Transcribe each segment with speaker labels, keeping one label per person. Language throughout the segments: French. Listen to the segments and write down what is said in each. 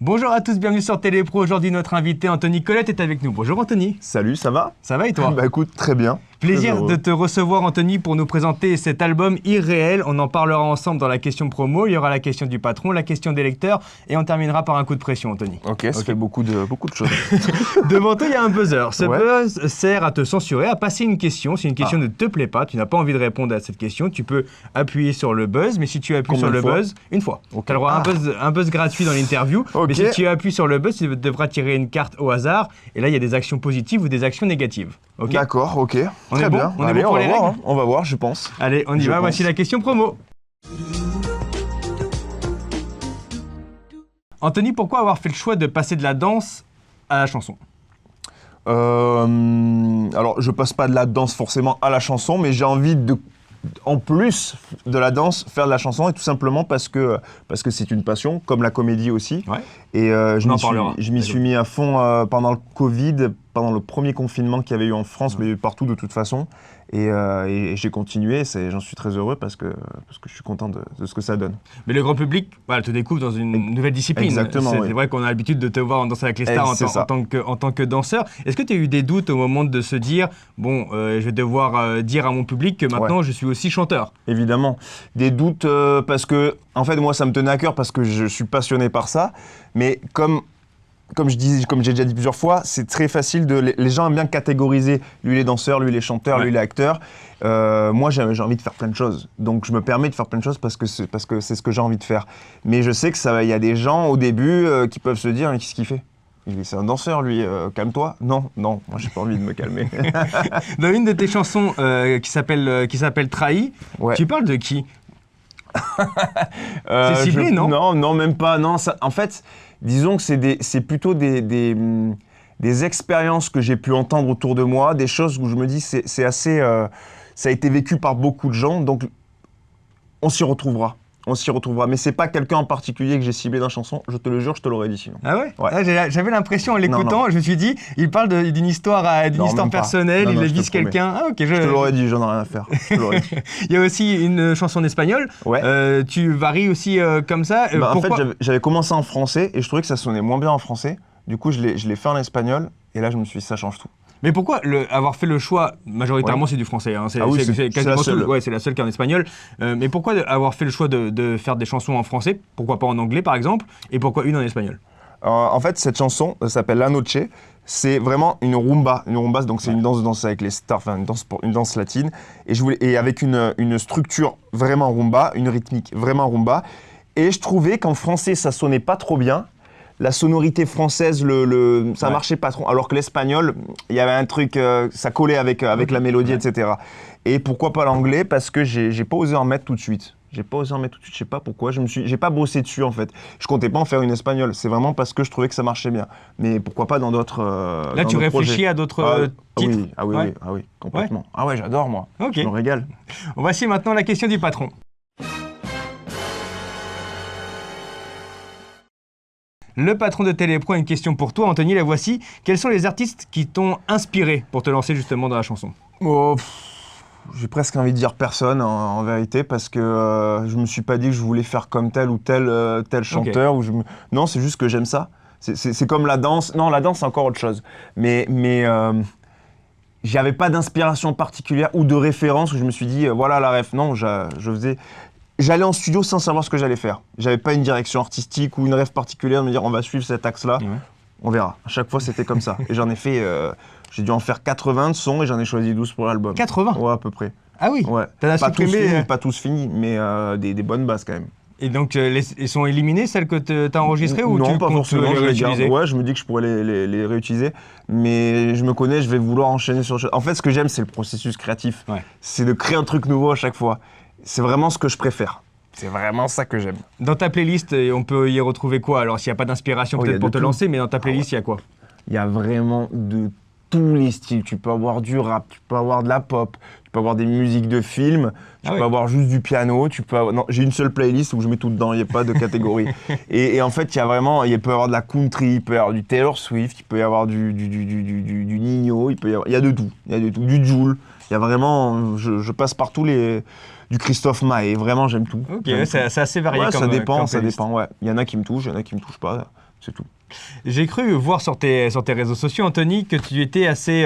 Speaker 1: Bonjour à tous, bienvenue sur Télépro. Aujourd'hui, notre invité Anthony Colette est avec nous. Bonjour Anthony.
Speaker 2: Salut, ça va?
Speaker 1: Ça va et toi?
Speaker 2: Bah écoute, très bien.
Speaker 1: Plaisir de te recevoir Anthony pour nous présenter cet album Irréel. On en parlera ensemble dans la question promo. Il y aura la question du patron, la question des lecteurs et on terminera par un coup de pression Anthony.
Speaker 2: Ok, ça fait beaucoup de choses.
Speaker 1: Devant toi, il y a un buzzer. Ce buzz sert à te censurer, à passer une question. Si une question ne te plaît pas, tu n'as pas envie de répondre à cette question, tu peux appuyer sur le buzz. Mais si tu appuies sur le buzz, une fois. Tu as le droit à un buzz gratuit dans l'interview. Mais si tu appuies sur le buzz, tu devras tirer une carte au hasard. Et là, il y a des actions positives ou des actions négatives. Okay.
Speaker 2: D'accord, ok.
Speaker 1: Très bien.
Speaker 2: On est bon pour les règles. On va voir, je pense.
Speaker 1: Allez, on y va. Voici la question promo. Anthony, pourquoi avoir fait le choix de passer de la danse à la chanson?
Speaker 2: Alors, je passe pas de la danse forcément à la chanson, mais j'ai envie de, en plus de la danse, faire de la chanson, et tout simplement parce que c'est une passion, comme la comédie aussi.
Speaker 1: Ouais.
Speaker 2: Et je m'y suis mis à fond pendant le Covid, pendant le premier confinement qu'il y avait eu en France, mais partout de toute façon. Et j'ai continué, j'en suis très heureux parce que je suis content de ce que ça donne.
Speaker 1: Mais le grand public te découvre dans une nouvelle discipline.
Speaker 2: Exactement.
Speaker 1: C'est vrai qu'on a l'habitude de te voir en Danse avec les stars en tant que danseur. Est-ce que tu as eu des doutes au moment de se dire, je vais devoir dire à mon public que maintenant je suis aussi chanteur?
Speaker 2: Évidemment. Des doutes parce que, en fait, moi ça me tenait à cœur parce que je suis passionné par ça. Mais comme j'ai déjà dit plusieurs fois, c'est très facile les gens aiment bien catégoriser. Lui, il est danseur, lui, il est chanteur, lui, il est acteur. Moi, j'ai envie de faire plein de choses. Donc, je me permets de faire plein de choses parce que c'est ce que j'ai envie de faire. Mais je sais il y a des gens, au début, qui peuvent se dire, mais qu'est-ce qu'il fait? C'est un danseur, lui, calme-toi. Non, moi, j'ai pas envie de me calmer.
Speaker 1: Dans une de tes chansons qui s'appelle Trahi, tu parles de qui? C'est ciblé, non?
Speaker 2: Non, même pas. Non, en fait, disons que c'est plutôt des expériences que j'ai pu entendre autour de moi, des choses où je me dis c'est assez, ça a été vécu par beaucoup de gens, donc on s'y retrouvera. Mais c'est pas quelqu'un en particulier que j'ai ciblé dans la chanson, je te le jure, je te l'aurais dit sinon.
Speaker 1: Ah ouais? J'avais l'impression en l'écoutant, je me suis dit, il parle d'une histoire personnelle, il vise quelqu'un. Ah, ok,
Speaker 2: je te l'aurais dit, j'en ai rien à faire.
Speaker 1: Il y a aussi une chanson en espagnol. Ouais. Tu varies aussi comme ça.
Speaker 2: En fait, j'avais commencé en français et je trouvais que ça sonnait moins bien en français. Du coup, je l'ai fait en espagnol et là, je me suis dit, ça change tout.
Speaker 1: Mais pourquoi avoir fait le choix, majoritairement c'est du français, hein, c'est quasiment tout, c'est la seule qui est en espagnol, mais pourquoi avoir fait le choix de faire des chansons en français, pourquoi pas en anglais par exemple, et pourquoi une en espagnol?
Speaker 2: En fait, cette chanson s'appelle La Noche, c'est vraiment une rumba, donc c'est une danse avec les stars, enfin une danse latine, et avec une structure vraiment rumba, une rythmique vraiment rumba, et je trouvais qu'en français ça sonnait pas trop bien. La sonorité française, ça marchait pas trop. Alors que l'espagnol, il y avait un truc, ça collait avec la mélodie, etc. Et pourquoi pas l'anglais? Parce que j'ai pas osé en mettre tout de suite. Je sais pas pourquoi. J'ai pas bossé dessus en fait. Je comptais pas en faire une espagnole. C'est vraiment parce que je trouvais que ça marchait bien. Mais pourquoi pas dans d'autres.
Speaker 1: Là, tu réfléchis à d'autres titres?
Speaker 2: Ah oui, complètement. Ah ouais, j'adore moi.
Speaker 1: Okay.
Speaker 2: Je me régale.
Speaker 1: Voici maintenant la question du patron. Le patron de Télépro a une question pour toi, Anthony, la voici. Quels sont les artistes qui t'ont inspiré pour te lancer justement dans la chanson?
Speaker 2: J'ai presque envie de dire personne en vérité, parce que je me suis pas dit que je voulais faire comme tel ou tel chanteur. Okay. Non, c'est juste que j'aime ça. C'est comme la danse. Non, la danse, c'est encore autre chose. Mais j'avais pas d'inspiration particulière ou de référence où je me suis dit, voilà la ref. Non, j'allais en studio sans savoir ce que j'allais faire. J'avais pas une direction artistique ou une rêve particulière de me dire on va suivre cet axe-là. On verra. À chaque fois, c'était comme ça. Et j'en ai fait, j'ai dû en faire 80 de sons et j'en ai choisi 12 pour l'album.
Speaker 1: 80?
Speaker 2: Ouais, à peu près.
Speaker 1: Ah oui?
Speaker 2: Ouais. Pas tous finis, mais des bonnes bases quand même.
Speaker 1: Et donc, ils sont éliminés, celles que tu as enregistrées ou
Speaker 2: non,
Speaker 1: tu
Speaker 2: pas forcément,
Speaker 1: les réutiliser?
Speaker 2: Ouais, je me dis que je pourrais les réutiliser, mais je me connais, je vais vouloir enchaîner sur... En fait, ce que j'aime, c'est le processus créatif. Ouais. C'est de créer un truc nouveau à chaque fois. C'est vraiment ce que je préfère. C'est vraiment ça que j'aime.
Speaker 1: Dans ta playlist, on peut y retrouver quoi? Alors, s'il n'y a pas d'inspiration peut-être pour te lancer, mais dans ta playlist, il y a quoi?
Speaker 2: Il y a vraiment de tous les styles. Tu peux avoir du rap, tu peux avoir de la pop, tu peux avoir des musiques de films, tu peux avoir juste du piano, Non, j'ai une seule playlist où je mets tout dedans, il n'y a pas de catégorie. et en fait, il peut y avoir de la country, il peut y avoir du Taylor Swift, il peut y avoir du Nino, il y a de tout. Il y a de tout, du Jul. Il y a vraiment, je passe par tous du Christophe Maé, vraiment j'aime tout.
Speaker 1: Ok, c'est assez varié.
Speaker 2: Ouais, ça dépend, ouais. Il y en a qui me touchent, il y en a qui me touchent pas. c'est tout.
Speaker 1: J'ai cru voir sur tes réseaux sociaux, Anthony, que tu étais assez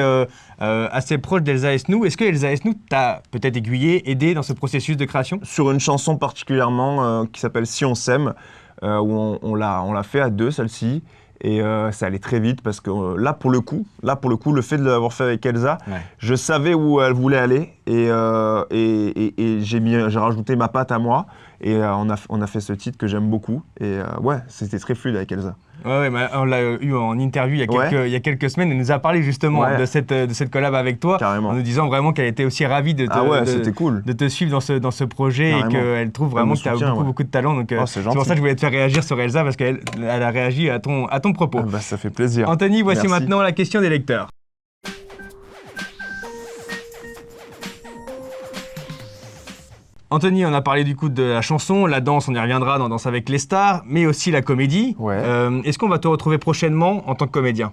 Speaker 1: proche d'Elsa Esnou. Est-ce que Elsa Esnou t'a peut-être aiguillé, aidé dans ce processus de création?
Speaker 2: Sur une chanson particulièrement qui s'appelle Si on s'aime, où on l'a fait à deux, celle-ci. Et ça allait très vite parce que là, pour le coup, le fait de l'avoir fait avec Elsa, je savais où elle voulait aller et j'ai rajouté ma patte à moi et on a fait ce titre que j'aime beaucoup. Et ouais, c'était très fluide avec Elsa.
Speaker 1: Ouais, mais on l'a eu en interview il y a quelques semaines. Elle nous a parlé justement de cette collab avec toi,
Speaker 2: carrément.
Speaker 1: En nous disant vraiment qu'elle était aussi ravie de te suivre dans ce projet, carrément. Et qu'elle trouve vraiment que tu as beaucoup de talent. Donc c'est pour ça que je voulais te faire réagir sur Elsa parce qu'elle a réagi à ton propos.
Speaker 2: Ah bah, ça fait plaisir.
Speaker 1: Anthony, voici maintenant la question des lecteurs. Anthony, on a parlé du coup de la chanson, la danse, on y reviendra dans Danse avec les stars, mais aussi la comédie.
Speaker 2: Ouais.
Speaker 1: Est-ce qu'on va te retrouver prochainement en tant que comédien?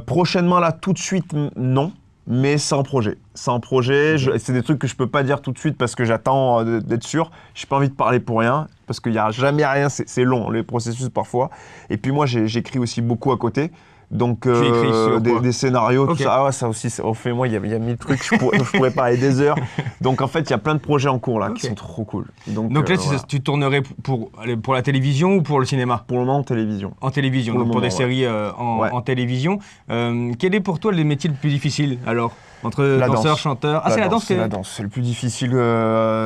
Speaker 2: Prochainement, là, tout de suite, non, mais sans projet. Sans projet, c'est des trucs que je peux pas dire tout de suite parce que j'attends d'être sûr. J'ai pas envie de parler pour rien, parce qu'il n'y a jamais rien, c'est long, les processus parfois. Et puis moi, j'écris aussi beaucoup à côté. Donc des scénarios, tout ça. Ah ouais, ça aussi, moi, il y a 1000 trucs, je pourrais parler des heures. Donc en fait, il y a plein de projets en cours là qui sont trop cool. Donc
Speaker 1: là, tu tournerais pour la télévision ou pour le cinéma?
Speaker 2: Pour le moment, en télévision.
Speaker 1: En télévision, donc pour des séries en télévision. Quel est pour toi le métier le plus difficile alors? Entre danseur, chanteur. Ah, c'est la danse.
Speaker 2: C'est la danse, c'est le plus difficile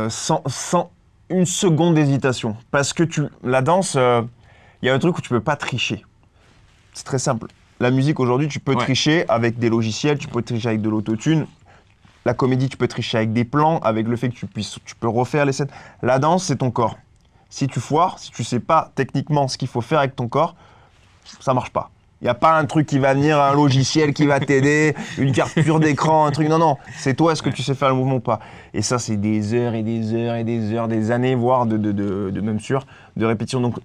Speaker 2: sans une seconde d'hésitation. Parce que la danse, il y a un truc où tu peux pas tricher. C'est très simple. La musique aujourd'hui, tu peux tricher avec des logiciels, tu peux tricher avec de l'autotune. La comédie, tu peux tricher avec des plans, avec le fait que tu peux refaire les scènes. La danse, c'est ton corps. Si tu foires, si tu sais pas techniquement ce qu'il faut faire avec ton corps, ça marche pas. Il n'y a pas un truc qui va venir, un logiciel qui va t'aider, une capture d'écran, un truc. Non, c'est toi, est-ce que tu sais faire le mouvement ou pas? Et ça, c'est des heures et des heures et des heures, des années, voire même sûr, de répétition. Donc,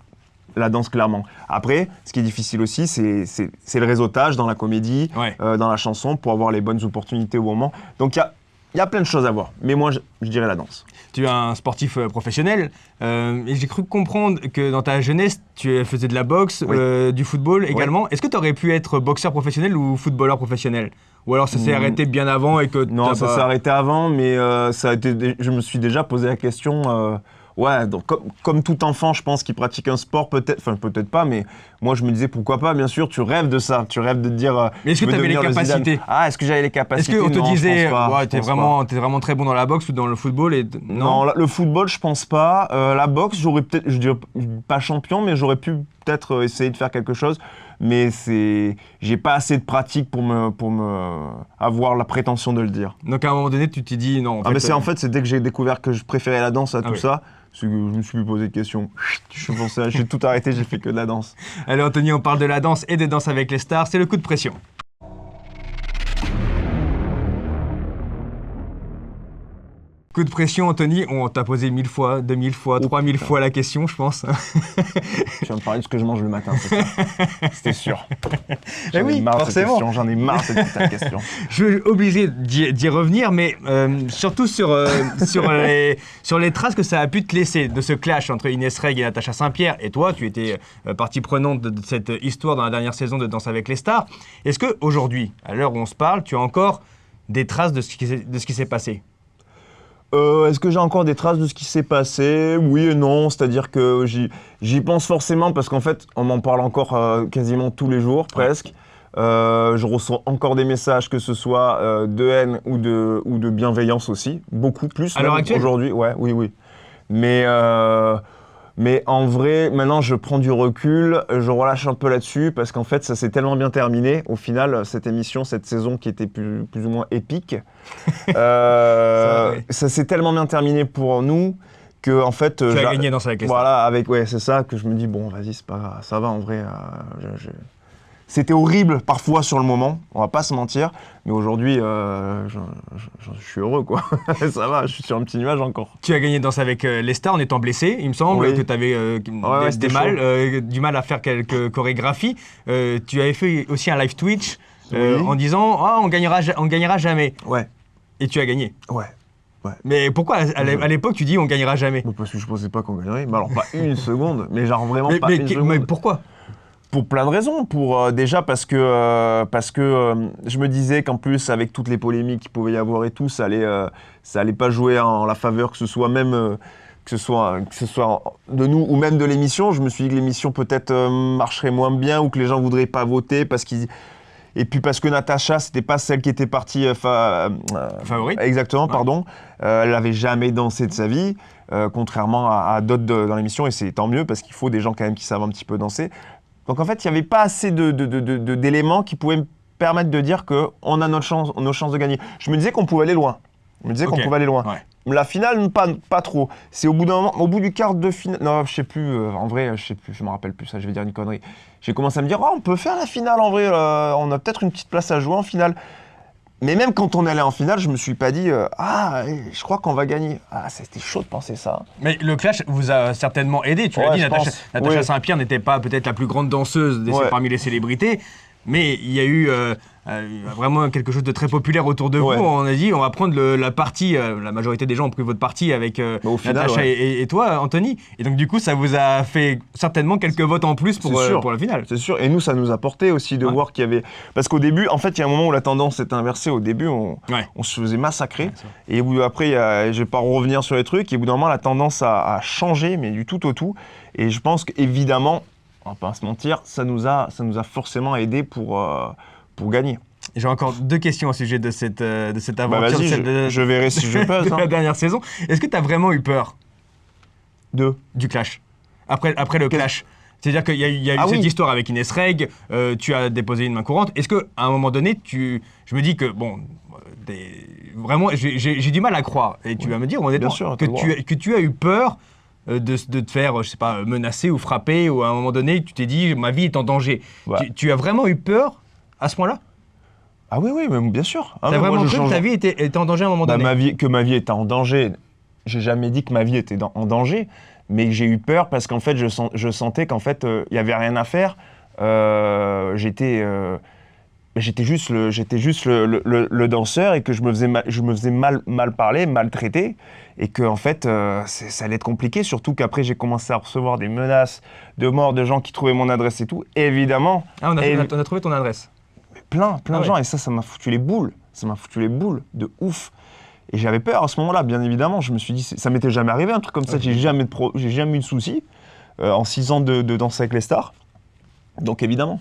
Speaker 2: la danse, clairement. Après, ce qui est difficile aussi, c'est le réseautage dans la comédie, dans la chanson, pour avoir les bonnes opportunités au moment. Donc, il y a plein de choses à voir. Mais moi, je dirais la danse.
Speaker 1: Tu es un sportif professionnel. Et j'ai cru comprendre que dans ta jeunesse, tu faisais de la boxe, du football également. Est-ce que tu aurais pu être boxeur professionnel ou footballeur professionnel? Ou alors ça s'est arrêté bien avant et que...
Speaker 2: Non, ça s'est arrêté avant, mais je me suis déjà posé la question... Ouais, donc comme tout enfant, je pense, qui pratique un sport, peut-être pas, mais moi je me disais pourquoi pas, bien sûr, tu rêves de ça, tu rêves de te dire.
Speaker 1: Mais est-ce que tu avais les capacités?
Speaker 2: Ah, est-ce que j'avais les capacités?
Speaker 1: Est-ce qu'on te disait, t'es vraiment très bon dans la boxe ou dans le football
Speaker 2: Non, le football, je pense pas. La boxe, j'aurais peut-être, je dirais pas champion, mais j'aurais pu peut-être essayer de faire quelque chose. Mais j'ai pas assez de pratique pour avoir la prétention de le dire.
Speaker 1: Donc à un moment donné, tu t'es dit non.
Speaker 2: Mais c'est dès que j'ai découvert que je préférais la danse à tout ça. Je me suis plus posé de questions. J'ai tout arrêté, j'ai fait que de la danse.
Speaker 1: Allez Anthony, on parle de la danse et de Danse avec les stars, c'est le coup de pression. Coup de pression, Anthony, on t'a posé 1000 fois, 2000 fois, 3000 fois la question, je pense.
Speaker 2: Tu vas me parler de ce que je mange le matin, c'est ça? C'était sûr.
Speaker 1: J'en ai marre de cette question,
Speaker 2: j'en ai marre de cette question.
Speaker 1: Je suis obligé d'y revenir, mais surtout sur les traces que ça a pu te laisser de ce clash entre Inès Reg et Natacha Saint-Pierre. Et toi, tu étais partie prenante de cette histoire dans la dernière saison de Danse avec les stars. Est-ce qu'aujourd'hui, à l'heure où on se parle, tu as encore des traces de ce qui s'est passé?
Speaker 2: Est-ce que j'ai encore des traces de ce qui s'est passé? Oui et non, c'est-à-dire que j'y pense forcément parce qu'en fait, on m'en parle encore quasiment tous les jours, presque. Je reçois encore des messages, que ce soit de haine ou de bienveillance aussi, beaucoup plus.
Speaker 1: À l'heure actuelle?
Speaker 2: Aujourd'hui, oui. Mais en vrai, maintenant, je prends du recul, je relâche un peu là-dessus parce qu'en fait, ça s'est tellement bien terminé. Au final, cette émission, cette saison qui était plus ou moins épique, ça s'est tellement bien terminé pour nous que en fait...
Speaker 1: Tu as gagné dans cette question.
Speaker 2: Voilà, c'est ça que je me dis, bon, vas-y, c'est pas grave, ça va en vrai. C'était horrible parfois sur le moment, on va pas se mentir, mais aujourd'hui, je suis heureux, quoi. Ça va, je suis sur un petit nuage encore.
Speaker 1: Tu as gagné Danse avec les stars en étant blessé, il me semble, que tu avais du mal à faire quelques chorégraphies. Tu avais fait aussi un live Twitch en disant « on gagnera jamais ». Ouais. Et tu as gagné.
Speaker 2: Ouais.
Speaker 1: Mais pourquoi à l'époque tu dis « on gagnera jamais » ?
Speaker 2: Parce que je pensais pas qu'on gagnerait, mais alors pas une seconde, mais genre vraiment pas une seconde.
Speaker 1: Mais pourquoi ?
Speaker 2: Pour plein de raisons. Déjà parce que je me disais qu'en plus, avec toutes les polémiques qu'il pouvait y avoir et tout, ça allait pas jouer en la faveur, que ce soit de nous ou même de l'émission. Je me suis dit que l'émission peut-être marcherait moins bien ou que les gens voudraient pas voter et puis parce que Natacha, c'était pas celle qui était partie
Speaker 1: favorite.
Speaker 2: Exactement,
Speaker 1: ouais.
Speaker 2: pardon. Elle n'avait jamais dansé de sa vie, contrairement à d'autres dans l'émission, et c'est tant mieux parce qu'il faut des gens quand même qui savent un petit peu danser. Donc en fait, il n'y avait pas assez d'éléments qui pouvaient me permettre de dire qu'on a nos chances de gagner. Je me disais qu'on pouvait aller loin. Qu'on pouvait aller loin.
Speaker 1: Ouais.
Speaker 2: La finale, pas trop. C'est au bout d'un moment, au bout du quart de finale. Non, je sais plus. En vrai, je sais plus. Je me rappelle plus. Ça, je vais dire une connerie. J'ai commencé à me dire, on peut faire la finale. En vrai, on a peut-être une petite place à jouer en finale. Mais même quand on est allé en finale, je me suis pas dit, je crois qu'on va gagner. Ah, c'était chaud de penser ça.
Speaker 1: Mais le clash vous a certainement aidé. Tu l'as dit, Natacha Saint-Pierre n'était pas peut-être la plus grande danseuse parmi les célébrités, mais il y a eu vraiment quelque chose de très populaire autour de vous. On a dit, on va prendre la partie, la majorité des gens ont pris votre parti avec Natacha et toi, Anthony. Et donc du coup, ça vous a fait certainement quelques votes en plus pour la finale.
Speaker 2: C'est sûr. Et nous, ça nous a porté aussi de voir qu'il y avait... Parce qu'au début, en fait, il y a un moment où la tendance s'est inversée. Au début, on se faisait massacrer. Et après, je vais pas revenir sur les trucs. Et au bout d'un moment, la tendance a changé, mais du tout au tout. Et je pense qu'évidemment, on va pas se mentir, ça nous a forcément aidé pour gagner.
Speaker 1: J'ai encore 2 questions au sujet de cette aventure.
Speaker 2: Vas-y, je verrai si je peux.
Speaker 1: La dernière saison. Est-ce que tu as vraiment eu peur du clash après le clash? C'est-à-dire qu'il y a eu cette histoire avec Inès Reg, tu as déposé une main courante. Est-ce qu'à un moment donné, je me dis que, vraiment, j'ai du mal à croire. Et tu vas me dire, honnêtement, que tu as eu peur de te faire, je sais pas, menacer ou frapper, ou à un moment donné, tu t'es dit, ma vie est en danger. Tu as vraiment eu peur à ce point-là?
Speaker 2: Ah oui, mais bien sûr.
Speaker 1: T'as vraiment cru que ta vie était en danger à un moment donné?
Speaker 2: Ma vie était en danger. J'ai jamais dit que ma vie était en danger, mais j'ai eu peur parce qu'en fait, je sentais qu'en fait, il n'y avait rien à faire. J'étais juste le danseur et que je me faisais mal parler, maltraiter, et que en fait, ça allait être compliqué. Surtout qu'après, j'ai commencé à recevoir des menaces de mort de gens qui trouvaient mon adresse et tout. Et évidemment.
Speaker 1: Ah, on a trouvé ton adresse.
Speaker 2: Plein de gens, et ça m'a foutu les boules. Ça m'a foutu les boules de ouf. Et j'avais peur à ce moment-là, bien évidemment. Je me suis dit, ça m'était jamais arrivé, un truc comme ça. J'ai jamais eu de soucis en 6 ans de Danser avec les stars. Donc évidemment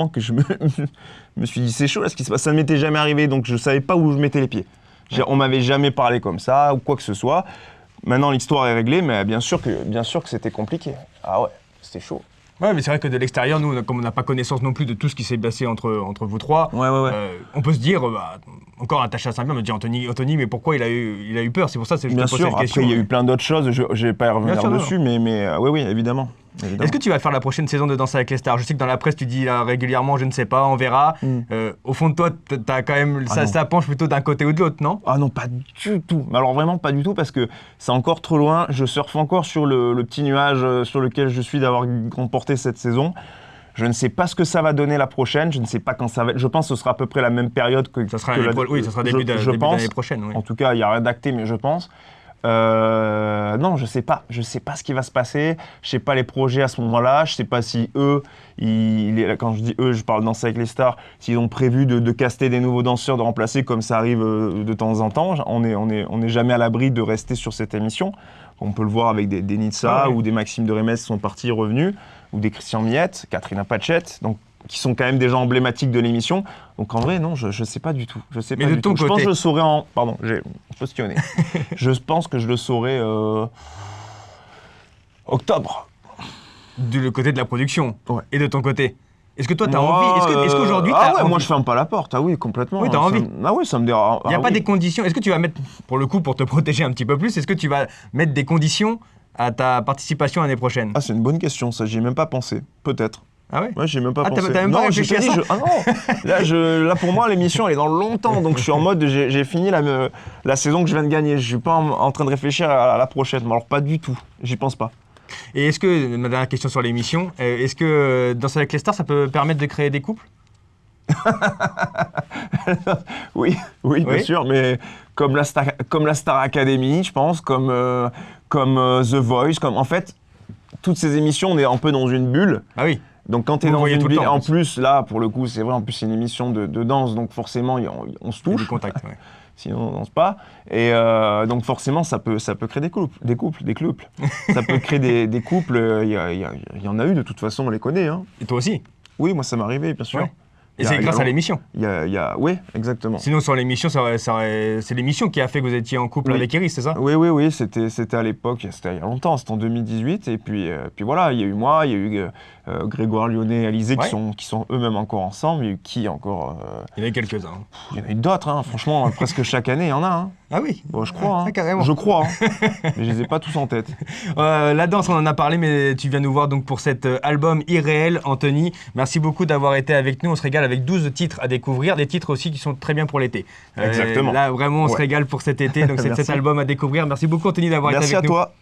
Speaker 2: que je me suis dit, c'est chaud là ce qui se passe. Ça ne m'était jamais arrivé, donc je ne savais pas où je mettais les pieds. On m'avait jamais parlé comme ça, ou quoi que ce soit. Maintenant, l'histoire est réglée, mais bien sûr que c'était compliqué. Ah ouais, c'était chaud.
Speaker 1: Ouais, mais c'est vrai que de l'extérieur, nous, comme on n'a pas connaissance non plus de tout ce qui s'est passé entre vous trois, on peut se dire, encore Natacha Saint-Pierre me dit Anthony, mais pourquoi il a eu peur? C'est pour ça que je te pose cette question.
Speaker 2: Après, il y a eu plein d'autres choses, je ne vais pas y revenir dessus, mais oui, évidemment.
Speaker 1: Est-ce que tu vas faire la prochaine saison de Danser avec les stars? Je sais que dans la presse, tu dis régulièrement, je ne sais pas, on verra. Au fond de toi, t'as quand même, ça penche plutôt d'un côté ou de l'autre, non?
Speaker 2: Ah non, pas du tout. Alors vraiment pas du tout, parce que c'est encore trop loin. Je surfe encore sur le petit nuage sur lequel je suis d'avoir remporté cette saison. Je ne sais pas ce que ça va donner la prochaine. Je ne sais pas quand ça va être. Je pense que ce sera à peu près la même période que...
Speaker 1: Ça sera début d'année prochaine. Oui.
Speaker 2: En tout cas, il n'y a rien d'acté, mais je pense. Non, je sais pas ce qui va se passer. Je sais pas les projets à ce moment-là. Je sais pas si eux, quand je dis eux, je parle Danser avec les stars, s'ils ont prévu de caster des nouveaux danseurs, de remplacer comme ça arrive de temps en temps. On est jamais à l'abri de rester sur cette émission. On peut le voir avec des Nitsa ou des Maxime de Rémès qui sont partis et revenus, ou des Christian Miette, Katrina Pachette, donc qui sont quand même des gens emblématiques de l'émission. Donc en vrai, non, je sais pas du tout. Je sais pas du tout. Je pense que je le saurai en... Pardon, j'ai postillonné. Je pense que je le saurai octobre.
Speaker 1: Du côté de la production. Et de ton côté. Est-ce que toi, tu as envie? Est-ce qu'aujourd'hui, tu as envie?
Speaker 2: Moi, je ferme pas la porte. Ah oui, complètement.
Speaker 1: Oui, tu as envie.
Speaker 2: Ça me dérange.
Speaker 1: Il n'y a pas des conditions. Est-ce que tu vas mettre, pour le coup, pour te protéger un petit peu plus, est-ce que tu vas mettre des conditions à ta participation l'année prochaine?
Speaker 2: Ah, c'est une bonne question, ça. J'y ai même pas pensé. Peut-être.
Speaker 1: Ah ouais?
Speaker 2: Ouais, j'ai même pas pensé.
Speaker 1: T'as même pas réfléchi à ça?
Speaker 2: Non, là, pour moi, l'émission, elle est dans longtemps. Donc, je suis en mode, j'ai fini la saison que je viens de gagner. Je suis pas en train de réfléchir à la prochaine. Mais alors, pas du tout. J'y pense pas.
Speaker 1: Et est-ce que, ma dernière question sur l'émission, est-ce que Danser avec les stars, ça peut permettre de créer des couples?
Speaker 2: Oui, bien sûr, mais comme la Star Academy, je pense, comme The Voice, en fait, toutes ces émissions, on est un peu dans une bulle.
Speaker 1: Ah oui.
Speaker 2: Donc quand tu es
Speaker 1: Vous
Speaker 2: dans
Speaker 1: voyez
Speaker 2: une
Speaker 1: tout le
Speaker 2: ville,
Speaker 1: temps, en
Speaker 2: en
Speaker 1: plus.
Speaker 2: plus, là, pour le coup, c'est vrai, en plus c'est une émission de danse, donc forcément on se
Speaker 1: Il y a
Speaker 2: touche.
Speaker 1: du contact, ouais.
Speaker 2: Sinon on danse pas. Et donc forcément ça peut créer des couples. Ça peut créer des couples, il y en a eu de toute façon, on les connaît. Hein.
Speaker 1: Et toi aussi?
Speaker 2: Oui, moi ça m'est arrivé, bien sûr.
Speaker 1: Ouais. Et c'est grâce à l'émission.
Speaker 2: Oui, exactement.
Speaker 1: Sinon, sur l'émission, c'est l'émission qui a fait que vous étiez en couple
Speaker 2: Oui.
Speaker 1: avec Iris, c'est ça?
Speaker 2: Oui, c'était à l'époque, c'était il y a longtemps, c'était en 2018. Et puis voilà, il y a eu moi, il y a eu Grégoire Lyonnais, Alizé,
Speaker 1: Ouais.
Speaker 2: qui sont eux-mêmes encore ensemble. Il y a eu qui encore
Speaker 1: Il y en a quelques-uns.
Speaker 2: Il y en a eu d'autres, hein. Franchement, presque chaque année, il y en a. Hein.
Speaker 1: Ah oui?
Speaker 2: Bon, je crois.
Speaker 1: Ah,
Speaker 2: Hein.
Speaker 1: carrément.
Speaker 2: Je crois. Hein. Mais je les ai pas tous en tête.
Speaker 1: La danse, on en a parlé, mais tu viens nous voir donc pour cet album Irréel, Anthony. Merci beaucoup d'avoir été avec nous. On se régale avec 12 titres à découvrir, des titres aussi qui sont très bien pour l'été.
Speaker 2: Exactement.
Speaker 1: Là, vraiment, on se régale pour cet été. Donc, c'est cet album à découvrir. Merci beaucoup, Anthony, d'avoir été avec nous.
Speaker 2: Merci à toi.